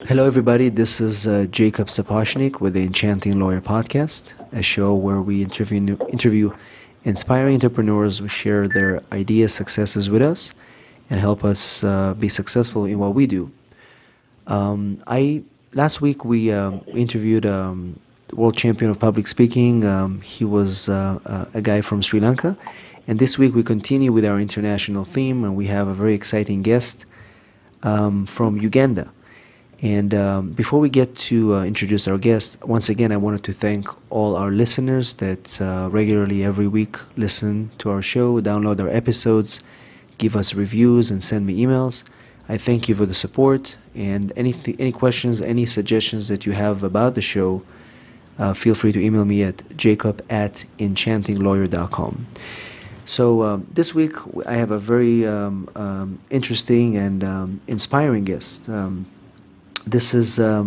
Hello, everybody. This is Jacob Sapochnik with the Enchanting Lawyer Podcast, a show where we interview inspiring entrepreneurs who share their ideas, successes with us, and help us be successful in what we do. I Last week we interviewed the world champion of public speaking. He was a guy from Sri Lanka, and this week we continue with our international theme, and we have a very exciting guest from Uganda. And before we get to introduce our guest, once again, I wanted to thank all our listeners that regularly every week listen to our show, download our episodes, give us reviews, and send me emails. I thank you for the support, and any questions, any suggestions that you have about the show, feel free to email me at jacob@enchantinglawyer.com. So this week I have a very interesting and inspiring guest. This is a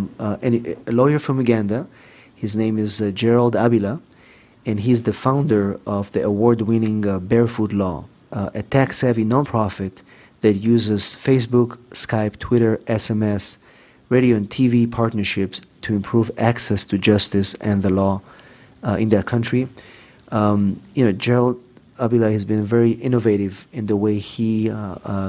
lawyer from Uganda. His name is Gerald Abila, and he's the founder of the award-winning Barefoot Law, a tech-savvy nonprofit that uses Facebook, Skype, Twitter, SMS, radio and TV partnerships to improve access to justice and the law in that country. Gerald Abila has been very innovative in the way he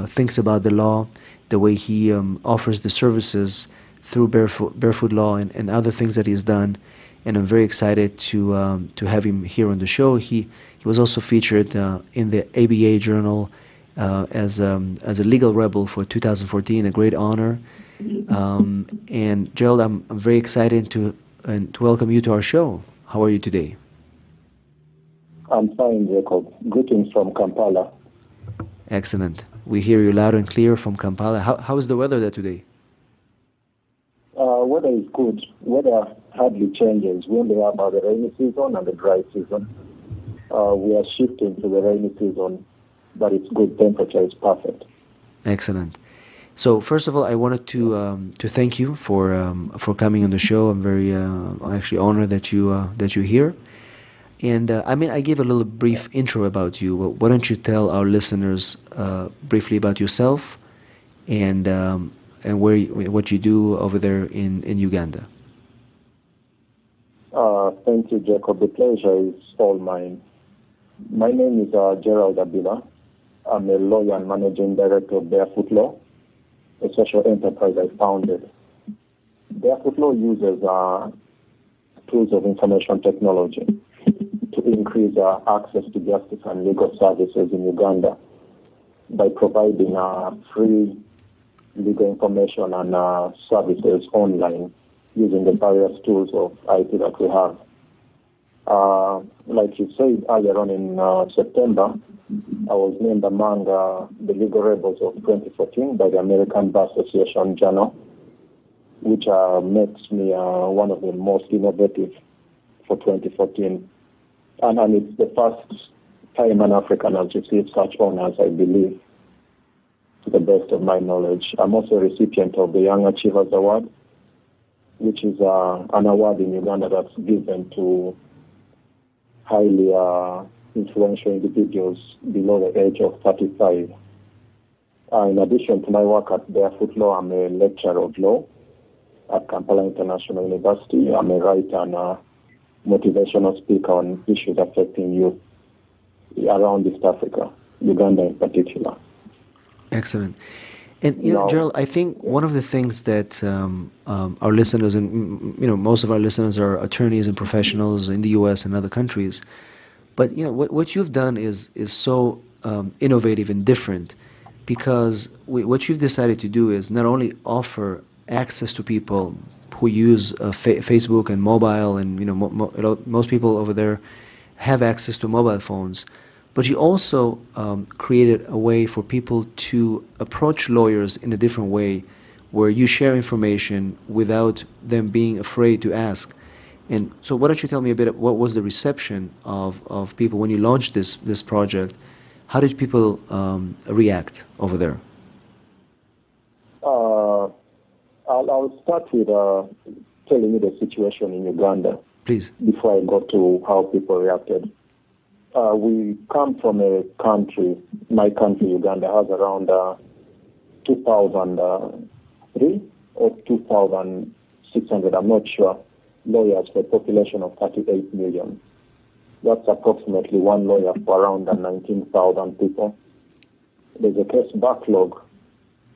thinks about the law, the way he offers the services through Barefoot Law and other things that he's done, and I'm very excited to have him here on the show. He was also featured in the ABA Journal as a legal rebel for 2014, a great honor. And Gerald, I'm very excited to welcome you to our show. How are you today? I'm fine, Jacob. Greetings from Kampala. Excellent. We hear you loud and clear from Kampala. How is the weather there today? Weather is good. Weather hardly changes. We only have the rainy season and the dry season. We are shifting to the rainy season, but it's good. Temperature is perfect. Excellent. So first of all, I wanted to thank you for coming on the show. I'm very actually honored that you're here. And I gave a little brief intro about you. Well, why don't you tell our listeners briefly about yourself and what you do over there in Uganda? Thank you, Jacob. The pleasure is all mine. My name is Gerald Abila. I'm a lawyer and managing director of Barefoot Law, a social enterprise I founded. Barefoot Law uses tools of information technology to increase access to justice and legal services in Uganda by providing free legal information and services online using the various tools of IT that we have. Like you said earlier on in September, I was named among the legal rebels of 2014 by the American Bar Association Journal, which makes me one of the most innovative for 2014. And it's the first time an African has received such honors, I believe, to the best of my knowledge. I'm also a recipient of the Young Achievers Award, which is an award in Uganda that's given to highly influential individuals below the age of 35. In addition to my work at Barefoot Law, I'm a lecturer of law at Kampala International University. I'm a writer and motivational speaker on issues affecting youth around East Africa, Uganda in particular. Excellent. And Gerald, I think one of the things that our listeners and most of our listeners are attorneys and professionals in the U.S. and other countries, but what you've done is so innovative and different, because what you've decided to do is not only offer access to people who use Facebook and mobile, and most people over there have access to mobile phones, but you also created a way for people to approach lawyers in a different way, where you share information without them being afraid to ask. And so why don't you tell me a bit, what was the reception of people when you launched this project? How did people react over there? I'll start with telling you the situation in Uganda. Please. Before I go to how people reacted. We come from a country, my country, Uganda, has around 2003 or 2,600, I'm not sure, lawyers for a population of 38 million. That's approximately one lawyer for around 19,000 people. There's a case backlog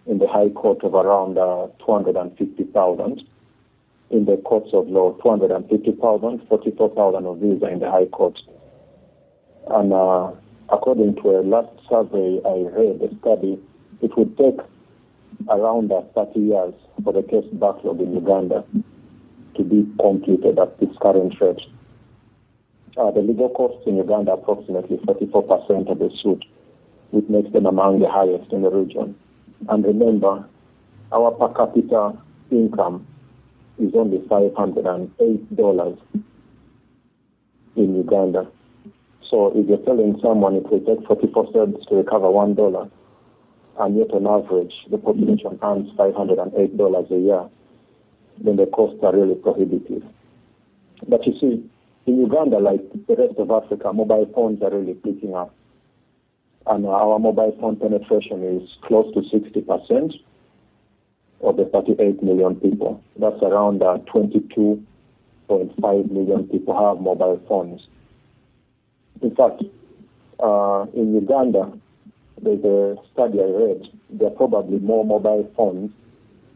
in the High Court of around 250,000. In the courts of law, 250,000, 44,000 of these are in the High Court. And according to a last survey I read, a study, it would take around 30 years for the case backlog in Uganda to be completed at this current rate. The legal costs in Uganda are approximately 44% of the suit, which makes them among the highest in the region. And remember, our per capita income is only $508 in Uganda. So if you're telling someone it will take 44 cents to recover $1, and yet on average the population earns $508 a year, then the costs are really prohibitive. But you see, in Uganda, like the rest of Africa, mobile phones are really picking up. And our mobile phone penetration is close to 60% of the 38 million people. That's around 22.5 million people have mobile phones. In fact, in Uganda, there's a study I read, there are probably more mobile phones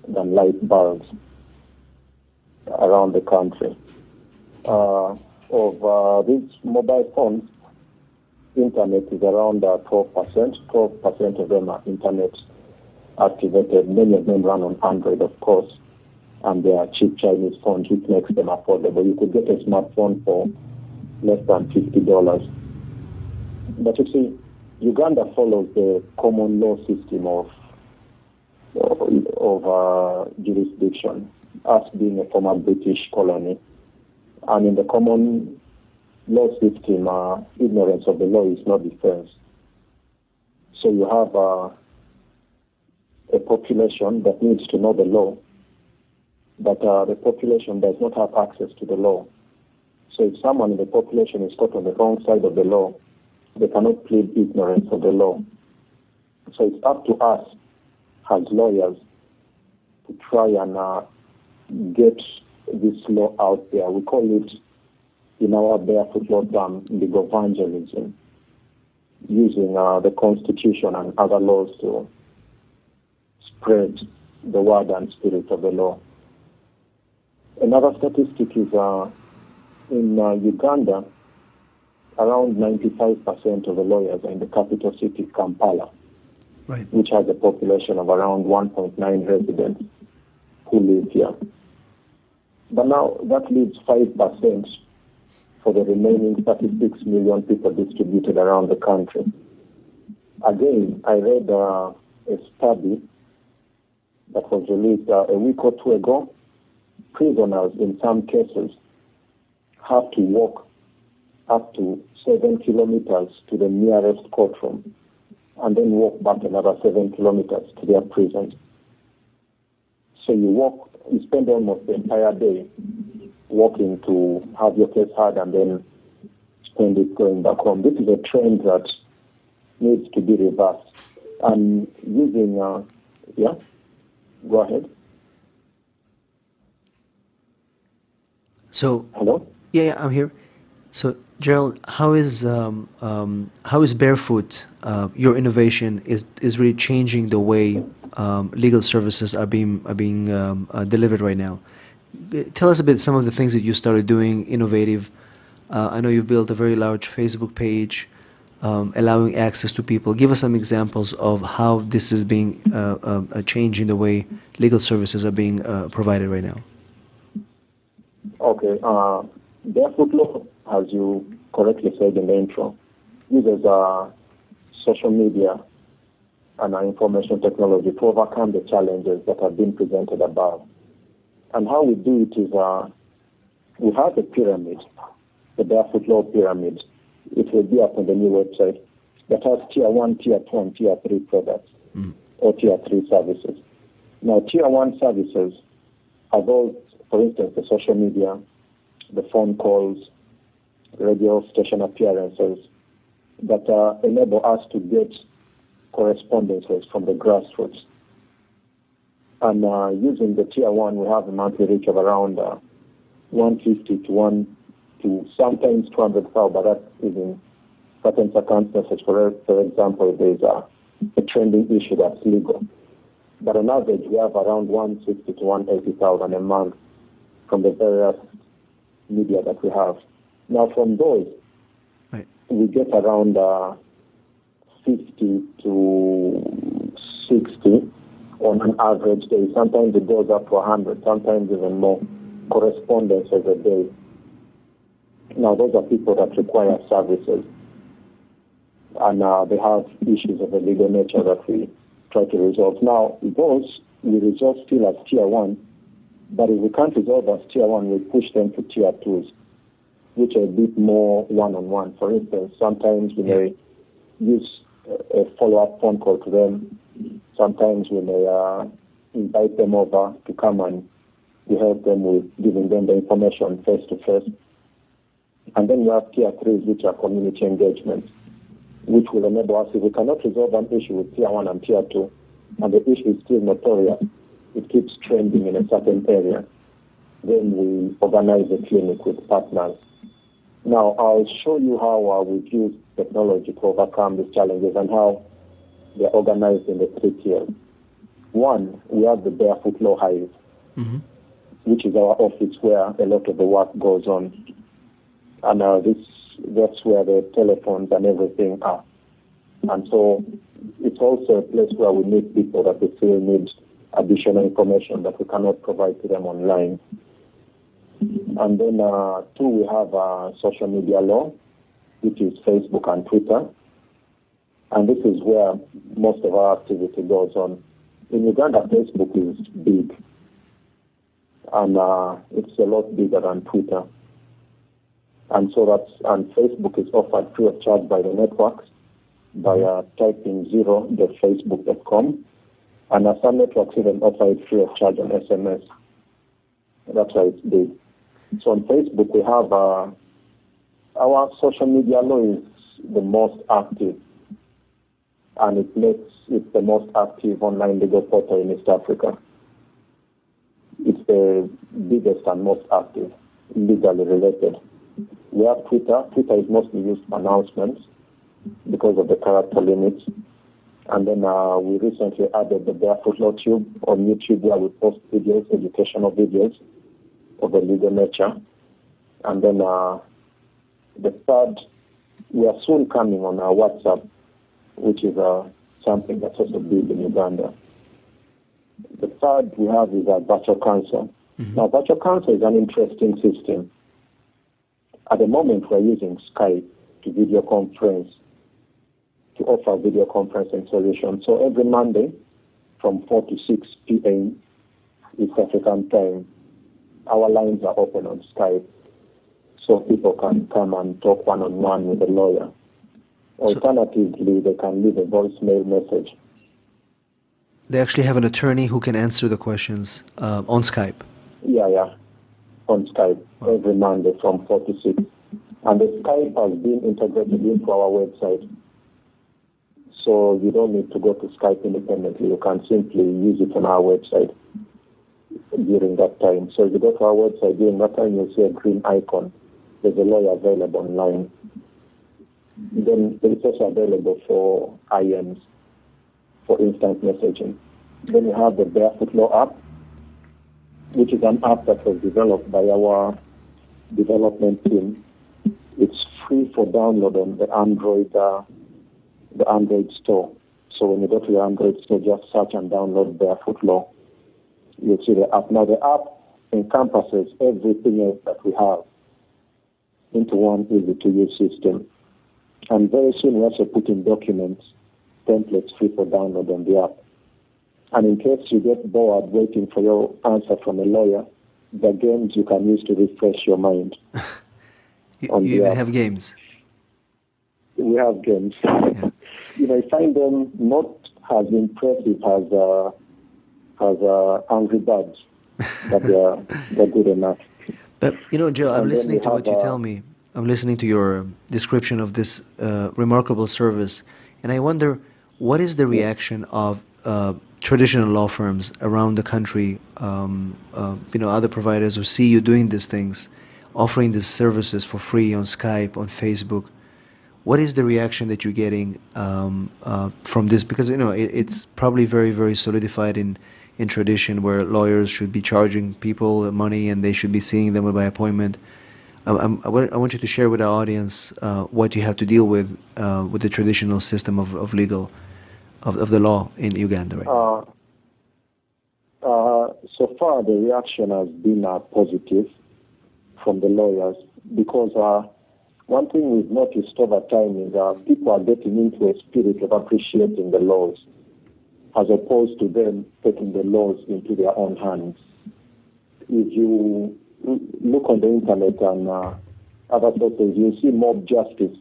than light bulbs around the country. Of these mobile phones, internet is around 12%. 12% of them are internet activated. Many of them run on Android, of course, and they are cheap Chinese phones, which makes them affordable. You could get a smartphone for less than $50. But you see, Uganda follows the common law system of jurisdiction, us being a former British colony. And in the common law system, ignorance of the law is no defense. So you have a population that needs to know the law, but the population does not have access to the law. So if someone in the population is caught on the wrong side of the law, they cannot plead ignorance of the law. So it's up to us as lawyers to try and get this law out there. We call it, in our barefoot law term, legal evangelism, using the Constitution and other laws to spread the word and spirit of the law. Another statistic is in Uganda, around 95% of the lawyers are in the capital city, Kampala, right, which has a population of around 1.9 residents who live here. But now that leaves 5% for the remaining 36 million people distributed around the country. Again, I read a study that was released a week or two ago. Prisoners in some cases have to walk up to 7 kilometers to the nearest courtroom and then walk back another 7 kilometers to their prison. So you spend almost the entire day walking to have your case heard and then spend it going back home. This is a trend that needs to be reversed. And using, go ahead. So, hello? Yeah, I'm here. So, Gerald, how is Barefoot, your innovation is really changing the way legal services are being delivered right now? Tell us a bit some of the things that you started doing innovative. I know you've built a very large Facebook page, allowing access to people. Give us some examples of how this is being changing the way legal services are being provided right now. Okay. Barefoot Law, as you correctly said in the intro, uses social media and information technology to overcome the challenges that have been presented above. And how we do it is we have a pyramid, the Barefoot Law pyramid. It will be up on the new website that has tier 1, tier 2, and tier 3 products or tier 3 services. Now, tier 1 services are those, for instance, the social media, the phone calls, radio station appearances, that enable us to get correspondences from the grassroots. And using the tier 1, we have a monthly reach of around 150 to sometimes 200,000, but that is in certain circumstances. For example, there's a trending issue that's legal. But on average, we have around 160 to 180,000 a month from the various media that we have. Now, from those, Right. we get around 50 to 60 on an average day. Sometimes it goes up to 100, sometimes even more correspondences a day. Now, those are people that require services, and they have issues of a legal nature that we try to resolve. Now, those we resolve still as tier 1, but if we can't resolve as tier 1, we push them to tier 2s, which are a bit more one-on-one. For instance, sometimes we may use a follow-up phone call to them. Sometimes we may invite them over to come and we help them with giving them the information face-to-face. And then we have tier 3s, which are community engagements, which will enable us, if we cannot resolve an issue with tier 1 and tier 2, and the issue is still notorious, it keeps trending in a certain area, then we organize a clinic with partners. Now, I'll show you how we've used technology to overcome these challenges and how they're organized in the 3 tiers. 1, we have the Barefoot Law Hive, which is our office where a lot of the work goes on. And that's where the telephones and everything are. And so it's also a place where we meet people that we feel need additional information that we cannot provide to them online. And then 2, we have social media law, which is Facebook and Twitter. And this is where most of our activity goes on. In Uganda, Facebook is big, and it's a lot bigger than Twitter. And so Facebook is offered free of charge by the networks by typing 0.facebook.com. And some networks even offer it free of charge on SMS. That's why it's big. So on Facebook, we have our social media law is the most active, and it makes it the most active online legal portal in East Africa. It's the biggest and most active, legally related. We have Twitter. Twitter is mostly used for announcements because of the character limits. And then we recently added the Barefoot Law Tube on YouTube, where we post videos, educational videos of a legal nature. And then the third, we are soon coming on our WhatsApp, which is something that's also big in Uganda. The third we have is our virtual counsel. Now, virtual counsel is an interesting system. At the moment, we're using Skype to video conference, to offer video conferencing solutions. So every Monday from 4 to 6 p.m. East African time, our lines are open on Skype, so people can come and talk one-on-one with a lawyer. Alternatively, they can leave a voicemail message. They actually have an attorney who can answer the questions on Skype. Yeah, on Skype, every Monday from 4 to 6. And the Skype has been integrated into our website. So you don't need to go to Skype independently. You can simply use it on our website during that time. So if you go to our website during that time, you'll see a green icon. There's a lawyer available online. Then it's also available for IMs, for instant messaging. Then we have the Barefoot Law app, which is an app that was developed by our development team. It's free for download on the Android store. So when you go to the Android store, just search and download Barefoot Law. You'll see the app. Now the app encompasses everything else that we have into one easy-to-use system. And very soon we also put in documents, templates free for download on the app. And in case you get bored waiting for your answer from a lawyer, the games you can use to refresh your mind. You even have games. We have games. Yeah. I find them not as impressive as Angry Birds, but they're good enough. But, Joe, I'm listening to what you tell me. I'm listening to your description of this remarkable service, and I wonder what is the Yeah. reaction of traditional law firms around the country, other providers who see you doing these things, offering these services for free on Skype, on Facebook. What is the reaction that you're getting from this? Because it's probably very, very solidified in tradition where lawyers should be charging people money and they should be seeing them by appointment. I want you to share with our audience what you have to deal with the traditional system of legal of the law in Uganda right now. So far, the reaction has been positive from the lawyers because one thing we've noticed over time is people are getting into a spirit of appreciating the laws as opposed to them taking the laws into their own hands. If you look on the internet and other sources, you see mob justice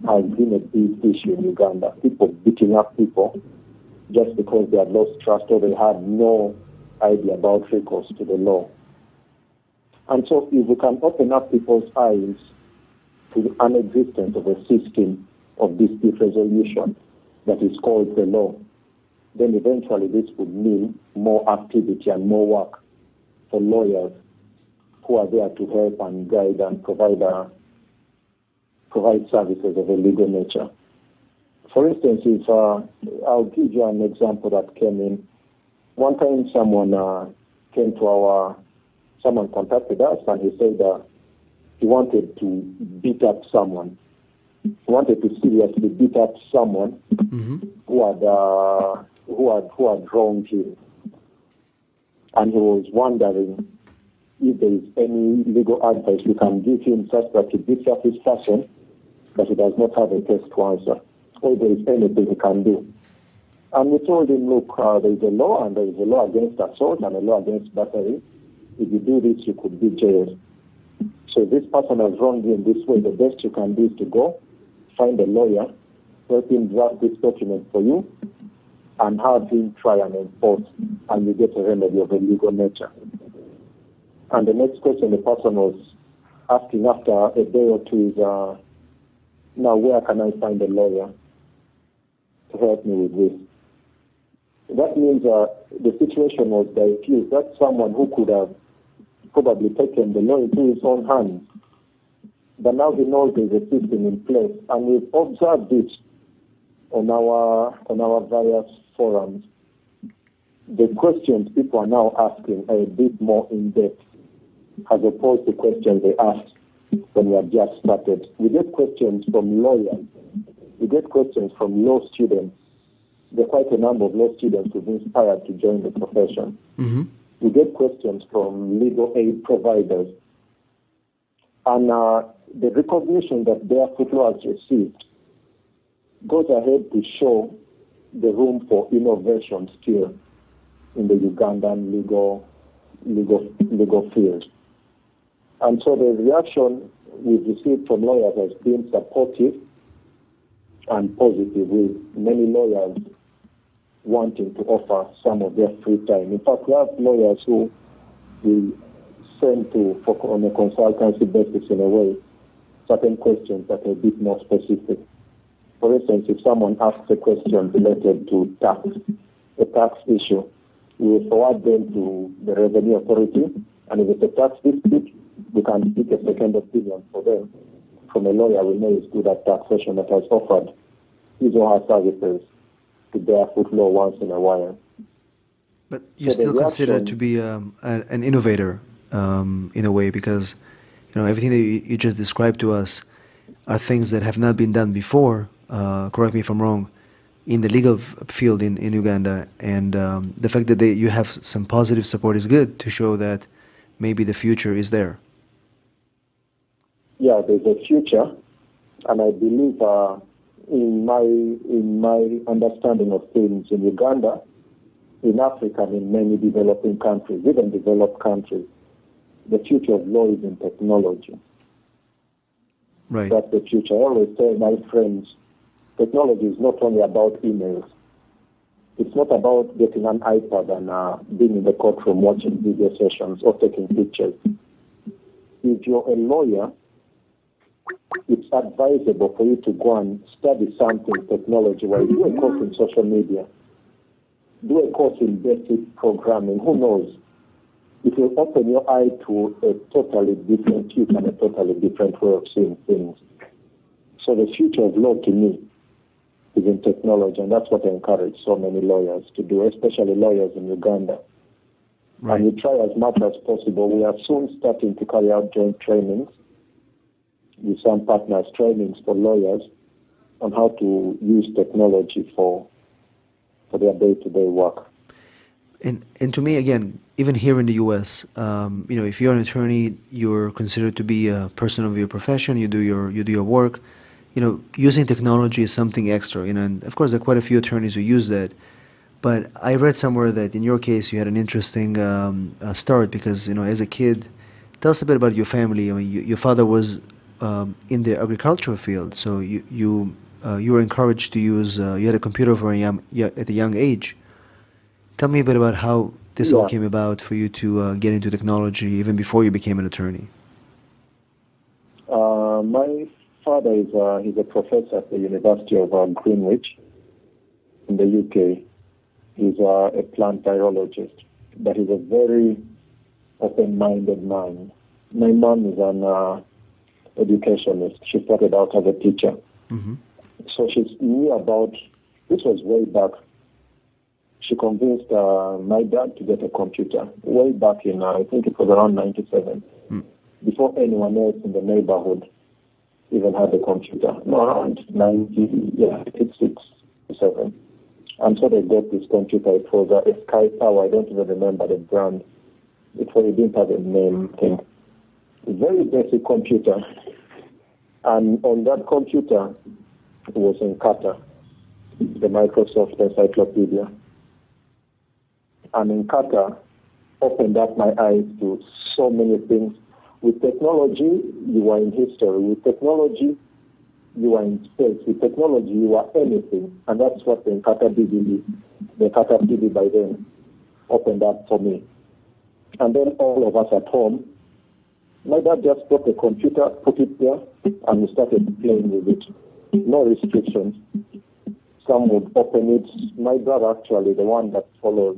has been a big issue in Uganda. People beating up people just because they had lost trust or they had no idea about recourse to the law. And so if we can open up people's eyes to the unexistence of a system of dispute resolution that is called the law, then eventually this would mean more activity and more work for lawyers who are there to help and guide and provide services of a legal nature. For instance, if I'll give you an example that came in. One time someone contacted us and he said he wanted to beat up someone. He wanted to seriously beat up someone who had wronged him. And he was wondering if there is any legal advice we can give him such that he beats up this person, but he does not have a case to answer, or if there is anything he can do. And we told him, look, there is a law, and there is a law against assault and a law against battery. If you do this, you could be jailed. So this person has wronged you in this way. The best you can do is to go, find a lawyer, help him draft this document for you, and have him try and enforce, and you get a remedy of a legal nature. And the next question the person was asking after a day or two is, now where can I find a lawyer to help me with this? That means the situation was diffused. That's someone who could have probably taken the law into his own hands. But now he knows there's a system in place. And we've observed it on our various forums. The questions people are now asking are a bit more in-depth as opposed to questions they asked when we had just started. We get questions from lawyers. We get questions from law students. There are quite a number of law students who've been inspired to join the profession. Mm-hmm. We get questions from legal aid providers. And the recognition that Barefoot Law has received goes ahead to show the room for innovation still in the Ugandan legal field. And so the reaction we've received from lawyers has been supportive and positive, with many lawyers wanting to offer some of their free time. In fact, we have lawyers who we send to focus on a consultancy basis in a way, certain questions that are a bit more specific. For instance, if someone asks a question related to tax, a tax issue, we will forward them to the Revenue Authority, and if it's a tax dispute, we can seek a second opinion for them from a lawyer we know is good at taxation that has offered his or her services to Barefoot Law once in a while. But you still consider to be an innovator in a way, because everything that you just described to us are things that have not been done before. Correct me if I'm wrong. In the legal field in Uganda, and the fact that you have some positive support is good to show that maybe the future is there. Yeah, there's a future, and I believe in my understanding of things in Uganda, in Africa, and in many developing countries, even developed countries, the future of law is in technology. Right. That's the future. I always tell my friends, technology is not only about emails. It's not about getting an iPad and being in the courtroom watching video sessions or taking pictures. If you're a lawyer it's advisable for you to go and study something technology-wise. Do a course in social media. Do a course in basic programming. Who knows? It will open your eye to a totally different view and a totally different way of seeing things. So the future of law to me is in technology, and that's what I encourage so many lawyers to do, especially lawyers in Uganda. Right. And we try as much as possible. We are soon starting to carry out joint trainings with some partners, trainings for lawyers on how to use technology for their day-to-day work. And to me, again, even here in the U.S., if you're an attorney, you're considered to be a person of your profession. You do your work. Using technology is something extra. And of course, there are quite a few attorneys who use that. But I read somewhere that in your case, you had an interesting start because, as a kid, tell us a bit about your family. I mean, your father was in the agricultural field, so you were encouraged to use. You had a computer at a young age. Tell me a bit about how this all came about for you to get into technology even before you became an attorney. My father he's a professor at the University of Greenwich in the UK. He's a plant biologist, but he's a very open-minded man. My mom is an educationist. She started out as a teacher. Mm-hmm. So she knew about, this was way back. She convinced my dad to get a computer way back in, I think it was around 97, before anyone else in the neighborhood even had a computer. No, around 86, 7. And so they got this computer. It was a Sky Power. I don't even remember the brand. It didn't have a name thing. Very basic computer. And on that computer, it was in Kata, the Microsoft Encyclopedia. And in Kata, opened up my eyes to so many things. With technology, you are in history. With technology, you are in space. With technology, you are anything. And that's what the Kata DVD, the Kata TV by then, opened up for me. And then all of us at home, my dad just brought the computer, put it there, and we started playing with it. No restrictions. Some would open it. My brother, actually, the one that follows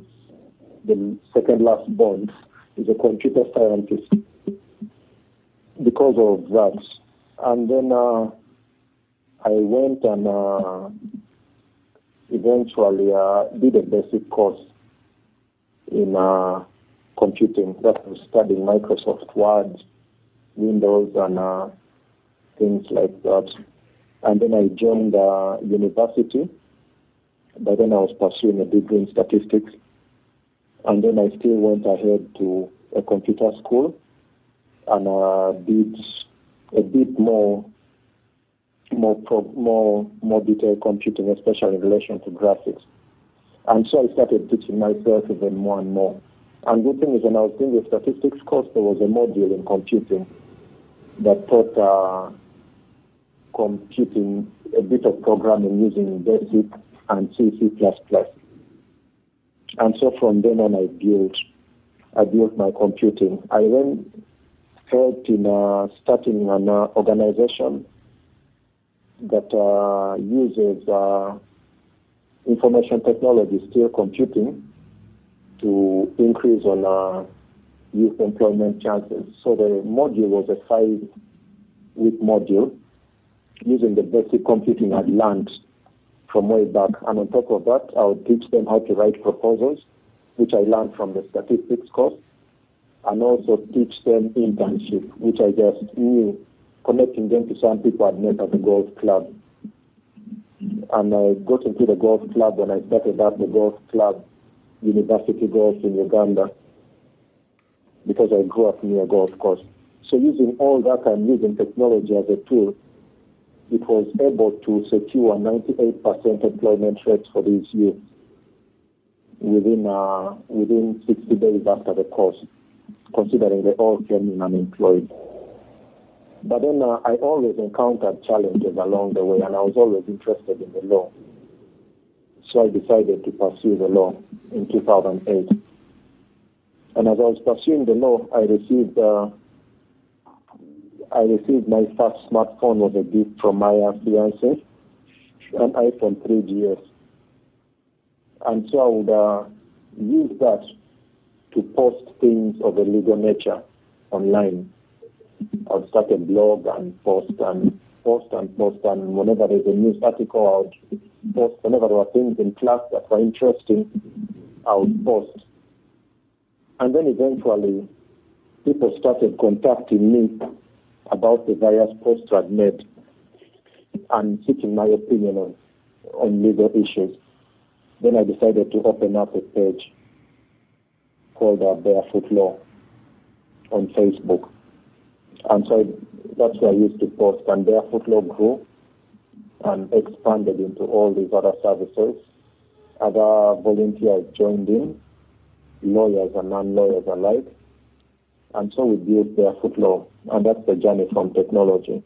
the second last born, is a computer scientist because of that. And then I went and eventually did a basic course in computing. That was studying Microsoft Word, Windows, and things like that. And then I joined university. By then I was pursuing a degree in statistics. And then I still went ahead to a computer school and did a bit more detailed computing, especially in relation to graphics. And so I started teaching myself even more and more. And good thing is, when I was doing the statistics course, there was a module in computing that taught computing, a bit of programming using BASIC and C++. And so from then on, I built my computing. I then helped in starting an organization that uses information technology, still computing, to increase on youth employment chances. So the module was a 5-week module using the basic computing I'd learned from way back. And on top of that, I would teach them how to write proposals, which I learned from the statistics course, and also teach them internship, which I just knew, connecting them to some people I'd met at the golf club. And I got into the golf club when I started up the golf club, University Golf in Uganda, because I grew up near a golf course. So using all that and using technology as a tool, it was able to secure 98% employment rates for these youth within 60 days after the course, considering they all came in unemployed. But then I always encountered challenges along the way, and I was always interested in the law. So I decided to pursue the law in 2008. And as I was pursuing the law, I received I received my first smartphone was a gift from my fiancé, an iPhone 3GS. And so I would use that to post things of a legal nature online. I would start a blog and post and post and post, and whenever there's a news article, I would post. Whenever there were things in class that were interesting, I would post. And then eventually, people started contacting me about the various posts I'd made and seeking my opinion on legal issues. Then I decided to open up a page called Barefoot Law on Facebook. And so that's where I used to post, and Barefoot Law grew and expanded into all these other services. Other volunteers joined in, lawyers and non-lawyers alike. And so we built Barefoot Law, and that's the journey from technology.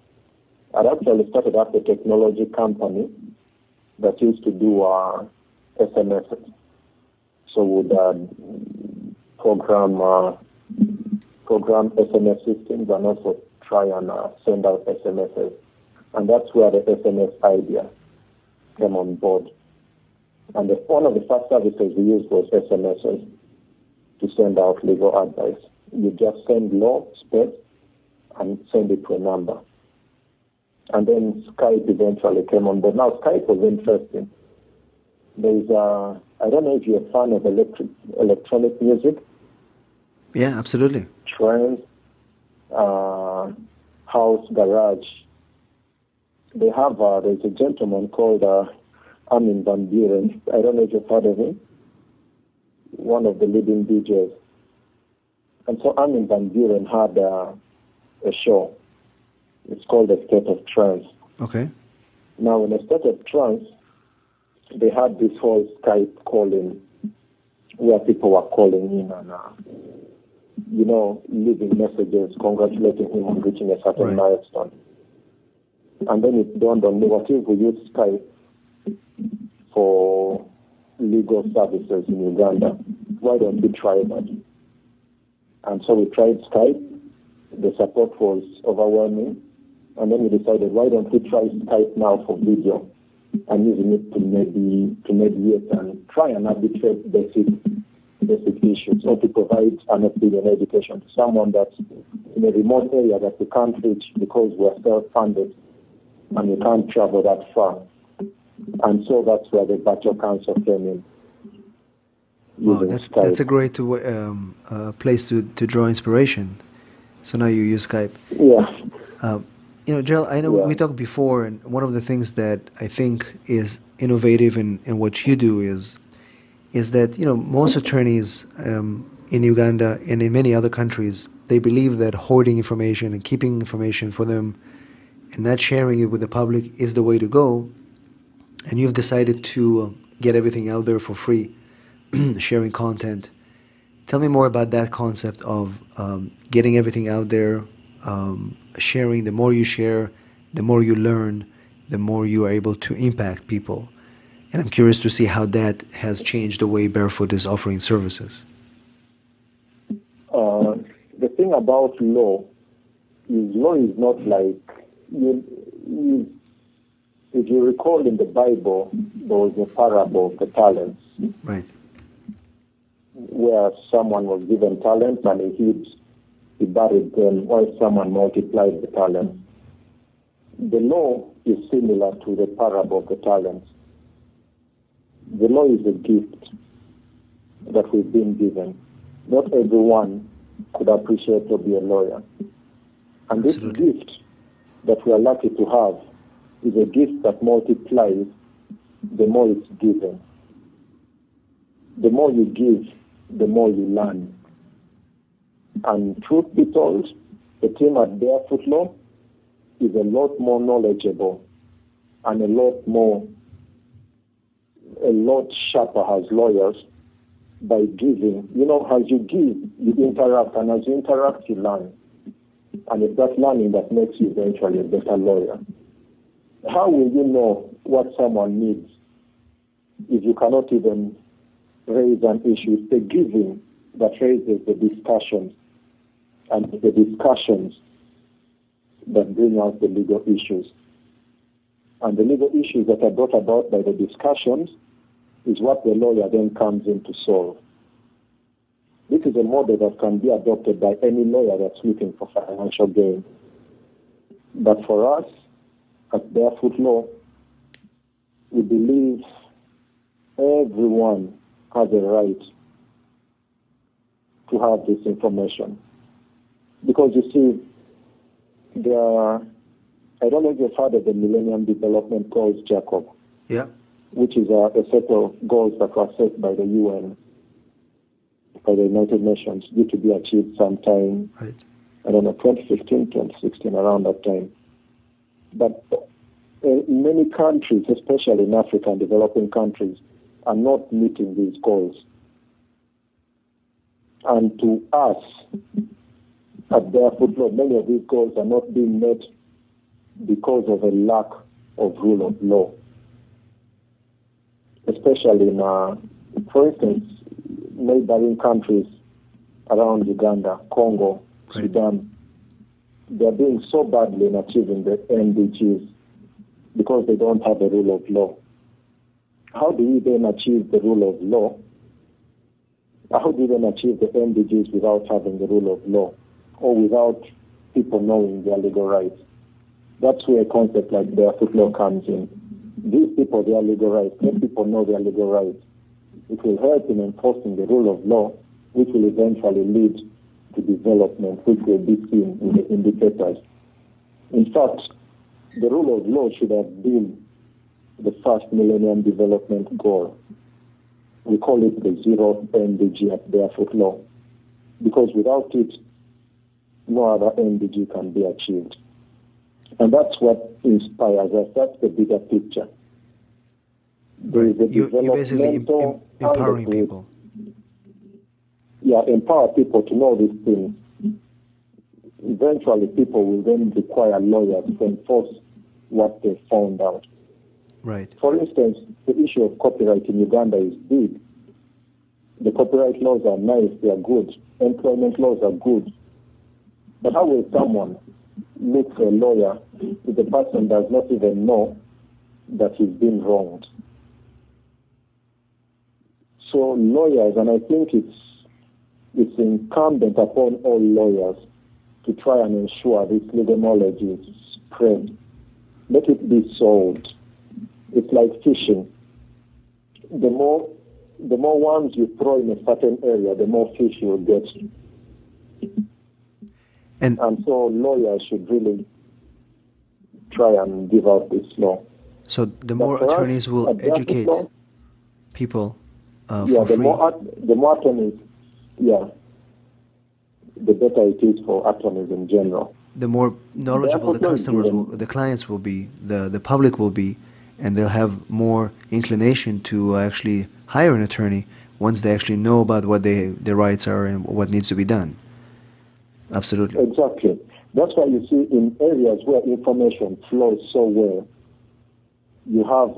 I actually started up a technology company that used to do SMS. So we'd program SMS systems and also try and send out SMSs. And that's where the SMS idea came on board. And one of the first services we used was SMSs to send out legal advice. You just send law, space, and send it to a number. And then Skype eventually came on board. Now, Skype was interesting. There's I don't know if you're a fan of electronic music. Yeah, absolutely. Trance, house, garage. They have, there's a gentleman called Armin van Buren. I don't know if you've heard of him. One of the leading DJs. And so Armin van Buren had a show. It's called A State of Trance. Okay. Now, in A State of Trance, they had this whole Skype calling where people were calling in and, leaving messages, congratulating him on reaching a certain milestone. And then it dawned on me, what if we use Skype for legal services in Uganda? Why don't we try that? And so we tried Skype. The support was overwhelming. And then we decided, why don't we try Skype now for video and using it to mediate and try and arbitrate basic issues, or to provide an opinion education to someone that's in a remote area that we can't reach because we're self-funded and we can't travel that far. And so that's where the Virtual Council came in. Wow, that's a great place to draw inspiration. So now you use Skype. Yeah. Gerald, I know we talked before, and one of the things that I think is innovative in what you do is that, most attorneys in Uganda and in many other countries, they believe that hoarding information and keeping information for them and not sharing it with the public is the way to go. And you've decided to get everything out there for free, sharing content. Tell me more about that concept of getting everything out there, sharing. The more you share, the more you learn, the more you are able to impact people. And I'm curious to see how that has changed the way Barefoot is offering services. The thing about law is not like, if you recall in the Bible, there was a parable of the talents. Right. Where someone was given talents and he buried them while someone multiplied the talents. The law is similar to the parable of the talents. The law is a gift that we've been given. Not everyone could appreciate or be a lawyer. And Absolutely. This gift that we are lucky to have is a gift that multiplies the more it's given. The more you give, the more you learn. And truth be told, the team at Barefoot Law is a lot more knowledgeable and a lot sharper as lawyers by giving. As you give, you interact, and as you interact, you learn. And it's that learning that makes you eventually a better lawyer. How will you know what someone needs if you cannot even raise an issue? It's the giving that raises the discussions, and the discussions that bring out the legal issues. And the legal issues that are brought about by the discussions is what the lawyer then comes in to solve. This is a model that can be adopted by any lawyer that's looking for financial gain. But for us, at Barefoot Law, we believe everyone has a right to have this information. Because you see, I don't know if you've heard of the Millennium Development Goals, Jacob. Yeah. Which is a set of goals that were set by the UN, by the United Nations, due to be achieved sometime, right. I don't know, 2015, 2016, around that time. But in many countries, especially in Africa and developing countries, are not meeting these goals. And to us, at Barefoot Law, many of these goals are not being met because of a lack of rule of law. Especially in, for instance, neighboring countries around Uganda, Congo, right. Sudan, they're doing so badly in achieving the MDGs because they don't have a rule of law. How do we then achieve the rule of law? How do we then achieve the MDGs without having the rule of law or without people knowing their legal rights? That's where a concept like Barefoot Law comes in. These people their legal rights, let people know their legal rights. It will help in enforcing the rule of law, which will eventually lead to development, which will be seen in the indicators. In fact, the rule of law should have been the first Millennium Development Goal. We call it the zero MDG at Barefoot Law, because without it, no other MDG can be achieved. And that's what inspires us. That's the bigger picture. Right. You're basically empowering people. Yeah, empower people to know these things. Eventually, people will then require lawyers to enforce what they found out. Right. For instance, the issue of copyright in Uganda is big. The copyright laws are nice, they are good. Employment laws are good. But how will someone look for a lawyer if the person does not even know that he's been wronged? So lawyers, and I think it's incumbent upon all lawyers to try and ensure this legal knowledge is spread. Let it be sold. It's like fishing. The more worms you throw in a certain area, the more fish you will get. And so lawyers should really try and give out this law. So the more attorneys will educate people for free. The more attorneys, the better it is for attorneys in general. The more knowledgeable the customers, the clients will be, the public will be, and they'll have more inclination to actually hire an attorney once they actually know about what their rights are and what needs to be done. Absolutely. Exactly. That's why you see in areas where information flows so well, you have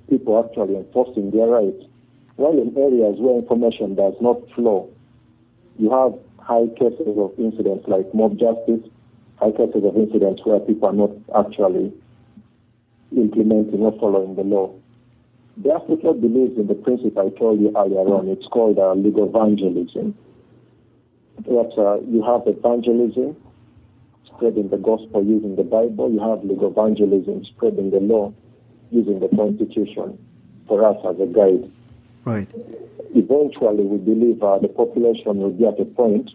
people actually enforcing their rights. While in areas where information does not flow, you have high cases of incidents like mob justice, high cases of incidents where people are not actually implementing or following the law. The Africa believes in the principle I told you earlier on. It's called legal evangelism. You have evangelism, spreading the gospel using the Bible. You have legal evangelism, spreading the law using the Constitution for us as a guide. Right. Eventually, we believe the population will be at a point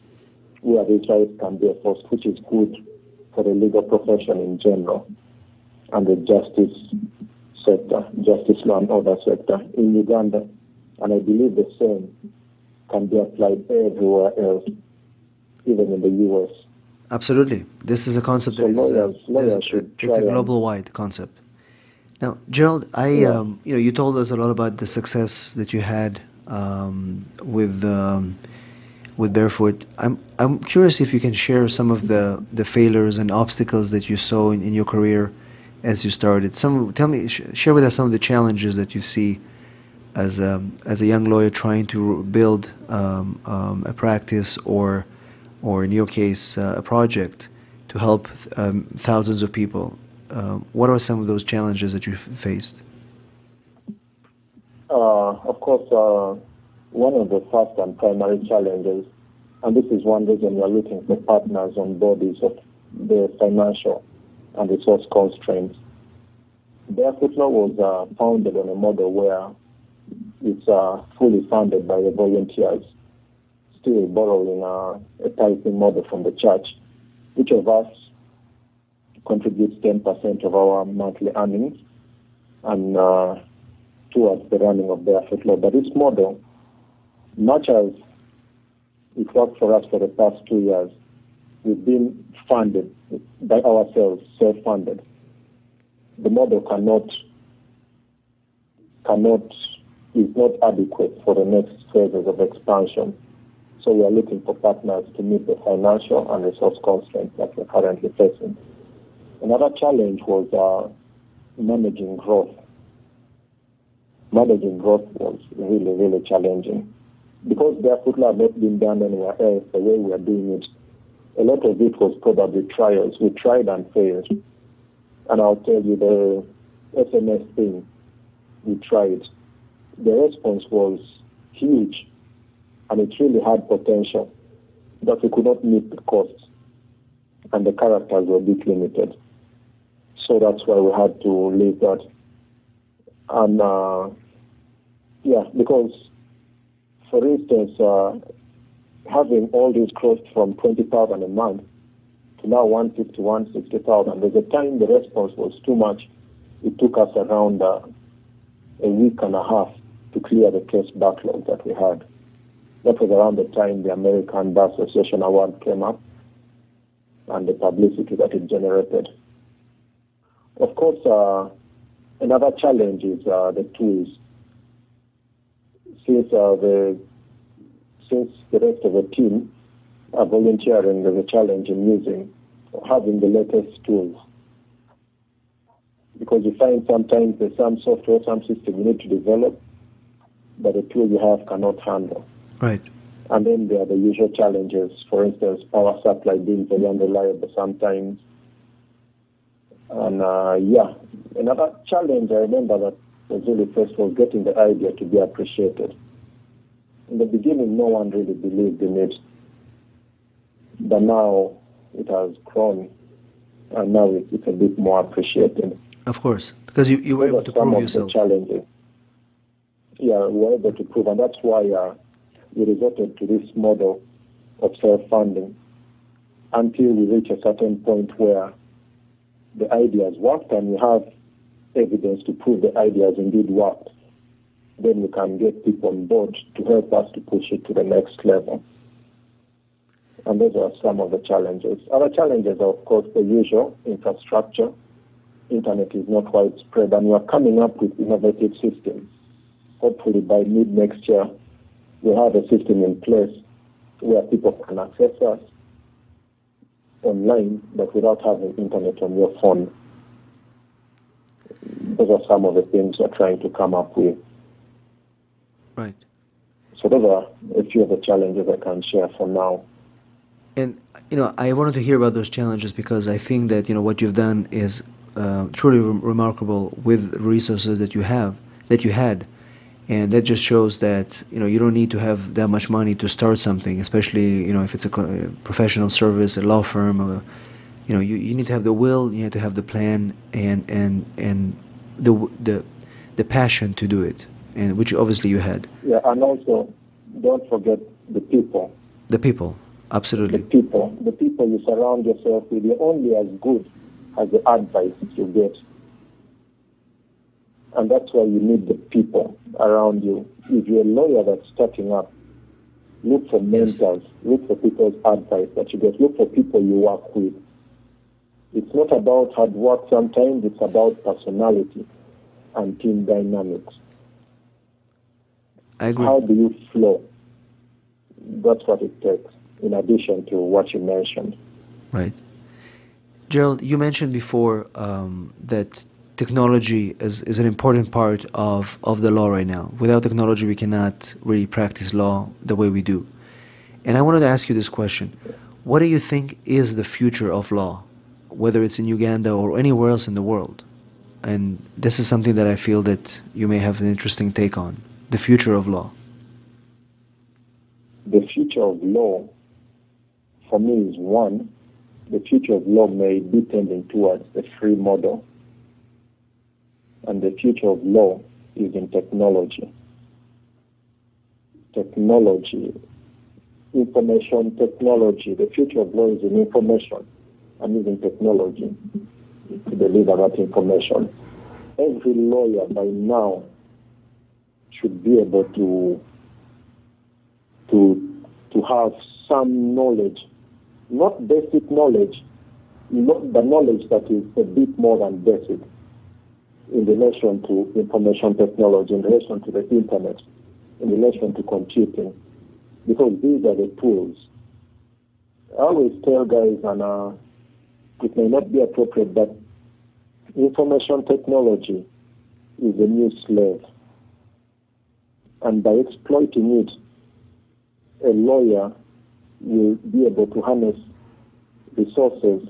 where these rights can be enforced, which is good for the legal profession in general and the justice sector, justice law and other sector in Uganda. And I believe the same can be applied everywhere else, even in the U.S. Absolutely. This is a concept that it's a global-wide concept. Now, Gerald, you told us a lot about the success that you had with Barefoot. I'm curious if you can share some of the failures and obstacles that you saw in your career as you started. Share with us some of the challenges that you see as a young lawyer trying to build a practice or in your case a project to to help thousands of people. What are some of those challenges that you've faced? Of course, one of the first and primary challenges, and this is one reason we are looking for partners on board, is of the financial and resource constraints. Barefoot Law was founded on a model where it's fully funded by the volunteers, still borrowing a tithing model from the church. Each of us contributes 10% of our monthly earnings and towards the running of Barefoot Law. But this model, much as it worked for us for the past 2 years, we've been funded by ourselves, self-funded. The model is not adequate for the next phases of expansion. So we are looking for partners to meet the financial and resource constraints that we're currently facing. Another challenge was managing growth. Managing growth was really, really challenging. Because Barefoot Law had not been done anywhere else the way we are doing it, a lot of it was probably trials. We tried and failed. And I'll tell you, the SMS thing, we tried. The response was huge, and it really had potential, but we could not meet the costs, and the characters were a bit limited. So that's why we had to leave that. And because, for instance, having all these growth from 20,000 a month to now 150, 160,000, there's a time the response was too much. It took us around a week and a half to clear the case backlog that we had. That was around the time the American Bar Association Award came up and the publicity that it generated. Of course, another challenge is the tools. Since the rest of the team are volunteering, there's a challenge in having the latest tools. Because you find sometimes there's some software, some system you need to develop, but the tool you have cannot handle. Right. And then there are the usual challenges, for instance, power supply being very unreliable sometimes. And another challenge I remember that was really first was getting the idea to be appreciated. In the beginning, no one really believed in it, but now it has grown, and now it's a bit more appreciated. Of course, because you were able to prove yourself. Some of the challenges. Yeah, we were able to prove, and that's why we resorted to this model of self-funding until we reach a certain point where the ideas worked and we have evidence to prove the ideas indeed worked. Then we can get people on board to help us to push it to the next level. And those are some of the challenges. Other challenges are, of course, the usual infrastructure. Internet is not widespread, and we are coming up with innovative systems. Hopefully by mid-next year, we'll have a system in place where people can access us online, but without having internet on your phone. Those are some of the things we're trying to come up with. Right. So those are a few of the challenges I can share for now. And, I wanted to hear about those challenges because I think that, what you've done is truly remarkable with the resources that you had. And that just shows that, you don't need to have that much money to start something, especially, if it's a professional service, a law firm, or, you need to have the will, you need to have the plan and the passion to do it, and which obviously you had. Yeah, and also, don't forget the people. The people, absolutely. The people you surround yourself with, you're only as good as the advice you get. And that's why you need the people around you. If you're a lawyer that's starting up, look for mentors, yes. Look for people's advice that you get, look for people you work with. It's not about hard work sometimes, it's about personality and team dynamics. I agree. How do you flow? That's what it takes, in addition to what you mentioned. Right. Gerald, you mentioned before that technology is an important part of the law right now. Without technology, we cannot really practice law the way we do. And I wanted to ask you this question. What do you think is the future of law, whether it's in Uganda or anywhere else in the world? And this is something that I feel that you may have an interesting take on. The future of law. The future of law, for me, is one. The future of law may be tending towards a free model. And the future of law is in technology. Technology, information technology. The future of law is in information and is in technology to deliver that information. Every lawyer by now should be able to have some knowledge, not basic knowledge, not the knowledge that is a bit more than basic in relation to information technology, in relation to the internet, in relation to computing, because these are the tools. I always tell guys, and it may not be appropriate, but information technology is a new slave. And by exploiting it, a lawyer will be able to harness resources,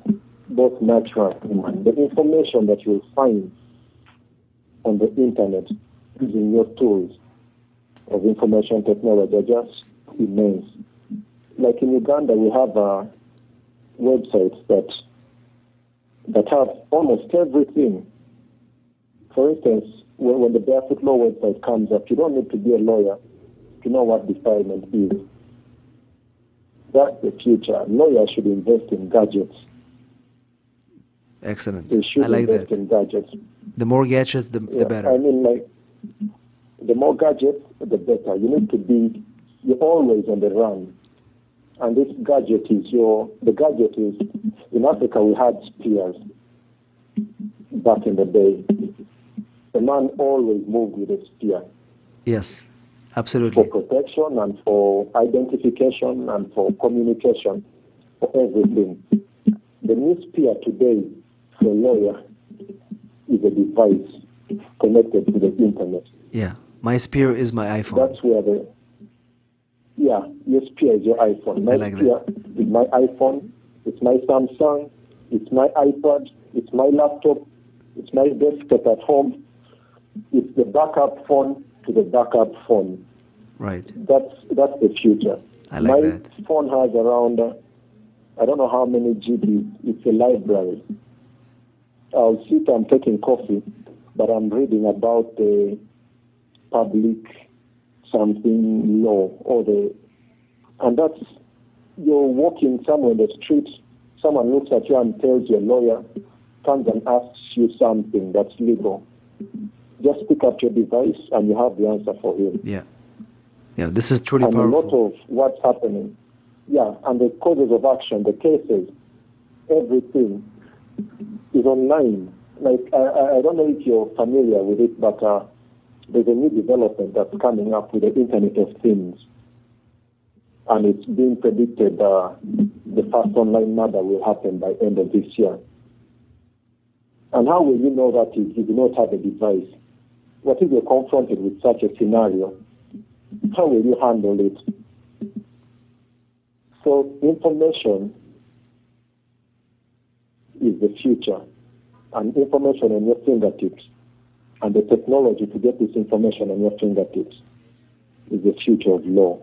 both natural and human. The information that you'll find on the internet using your tools of information technology are just immense. Like in Uganda, we have websites that have almost everything. For instance, when the Barefoot Law website comes up, you don't need to be a lawyer to know what defilement is. That's the future. Lawyers should invest in gadgets. Excellent. They should I like invest that. in gadgets. The more gadgets, the better. I mean, like, the more gadgets, the better. You need to be, you're always on the run. And this gadget is in Africa we had spears back in the day. The man always moved with a spear. Yes, absolutely. For protection and for identification and for communication, for everything. The new spear today for a lawyer is a device connected to the internet. Yeah, my spear is my iPhone. That's where your spear is your iPhone. My like spear is my iPhone, it's my Samsung, it's my iPad, it's my laptop, it's my desktop at home, it's the backup phone to the backup phone. Right. That's the future. I like that. My phone has around, I don't know how many GB. It's a library. I'll sit, I'm taking coffee, but I'm reading about the public something law and that's, you're walking somewhere in the street, someone looks at you and tells you a lawyer, comes and asks you something that's legal. Just pick up your device and you have the answer for him. Yeah. Yeah, this is truly and powerful. a lot of what's happening. Yeah, and the causes of action, the cases, everything is online. Like, I don't know if you're familiar with it, but there's a new development that's coming up with the Internet of Things. And it's being predicted the first online murder will happen by end of this year. And how will you know that if you do not have a device? What if you're confronted with such a scenario? How will you handle it? So information is the future, and information on your fingertips, and the technology to get this information on your fingertips is the future of law.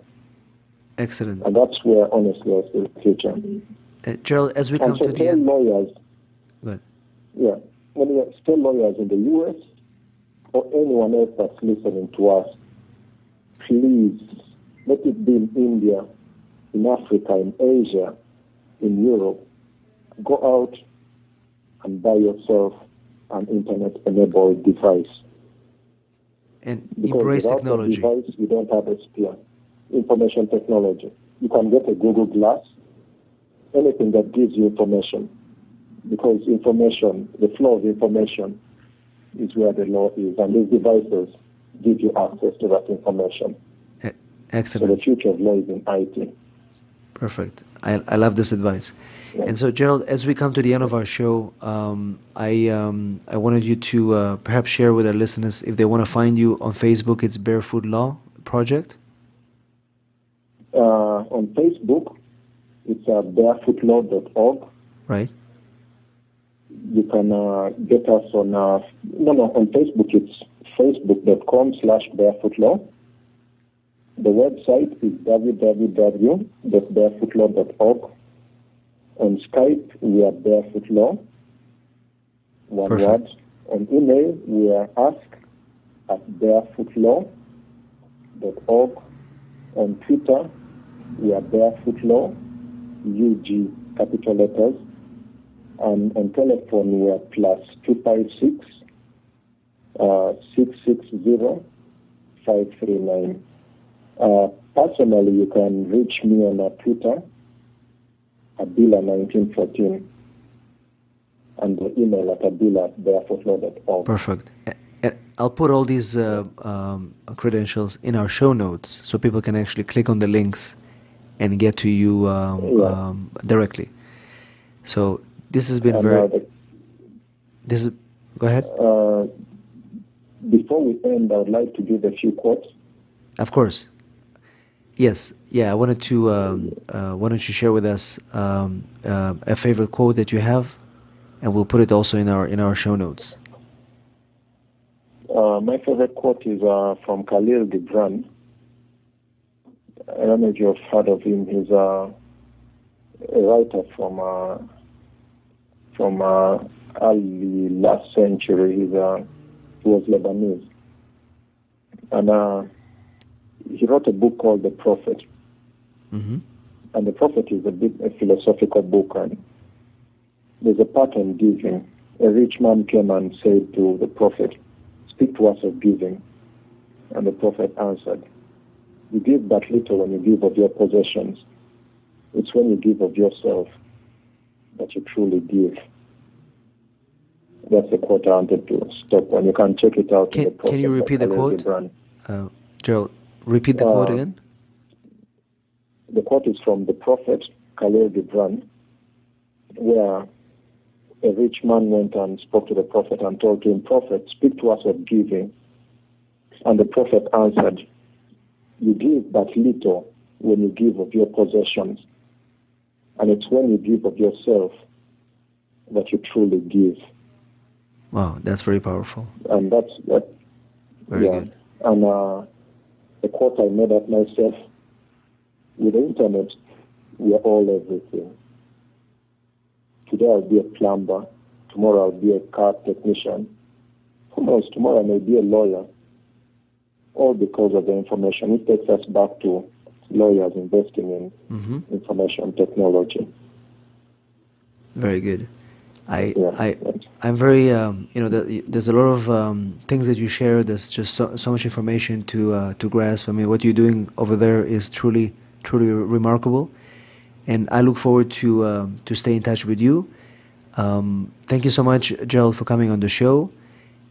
Excellent. And that's where, honestly, I see the future. Gerald, as we come to the end... lawyers, Good. yeah, when you still lawyers in the U.S. or anyone else that's listening to us, please, let it be in India, in Africa, in Asia, in Europe, go out and buy yourself an internet-enabled device. And because embrace without technology. A device, you don't have a spear. Information technology. You can get a Google Glass, anything that gives you information. Because information, the flow of information is where the law is. And these devices give you access to that information. Excellent. So the future of law is in IT. Perfect. I love this advice. Yeah. And so, Gerald, as we come to the end of our show, I wanted you to perhaps share with our listeners, if they want to find you on Facebook, it's Barefoot Law Project. On Facebook, It's barefootlaw.org. Right. You can get us on on Facebook. It's facebook.com/barefootlaw. The website is www.barefootlaw.org. On Skype, we are barefootlaw, one Perfect. word. On email, we are ask@barefootlaw.org. On Twitter, we are barefootlaw, UG, capital letters. And on telephone, we are +256 660 539. Personally, you can reach me on Twitter, Abila 1914, and the email at abila@barefootlaw.org. Perfect. I'll put all these credentials in our show notes so people can actually click on the links and get to you directly. So this has been Go ahead. Before we end, I would like to give a few quotes. Of course. Yes. Yeah. I wanted to. Why don't you share with us a favorite quote that you have, and we'll put it also in our show notes. My favorite quote is from Khalil Gibran. I don't know if you've heard of him. He's a writer from early last century. He was Lebanese, and he wrote a book called The Prophet. Mm-hmm. And The Prophet is a philosophical book, and there's a part on giving. A rich man came and said to the Prophet, "Speak to us of giving." And the Prophet answered, "You give but little when you give of your possessions. It's when you give of yourself that you truly give." That's the quote I wanted to stop on. You can check it out. Can you repeat the quote? Gerald, repeat the quote again. The quote is from the Prophet, Khalil Gibran, where a rich man went and spoke to the Prophet and told him, "Prophet, speak to us of giving." And the Prophet answered, "You give but little when you give of your possessions. And it's when you give of yourself that you truly give." Wow, that's very powerful. And that's very good. And the quote I made up myself: with the internet, we are all everything. Today I'll be a plumber. Tomorrow I'll be a car technician. Who knows? Tomorrow I may be a lawyer. All because of the information. It takes us back to lawyers investing in information technology. Very good. I'm very there's a lot of things that you share. There's just so much information to grasp. I mean, what you're doing over there is truly remarkable, and I look forward to stay in touch with you. Thank you so much, Gerald, for coming on the show,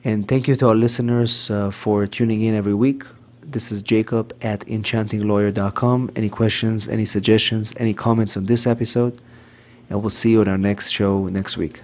and thank you to our listeners for tuning in every week. This is Jacob at enchantinglawyer.com. Any questions, any suggestions, any comments on this episode? And we'll see you on our next show next week.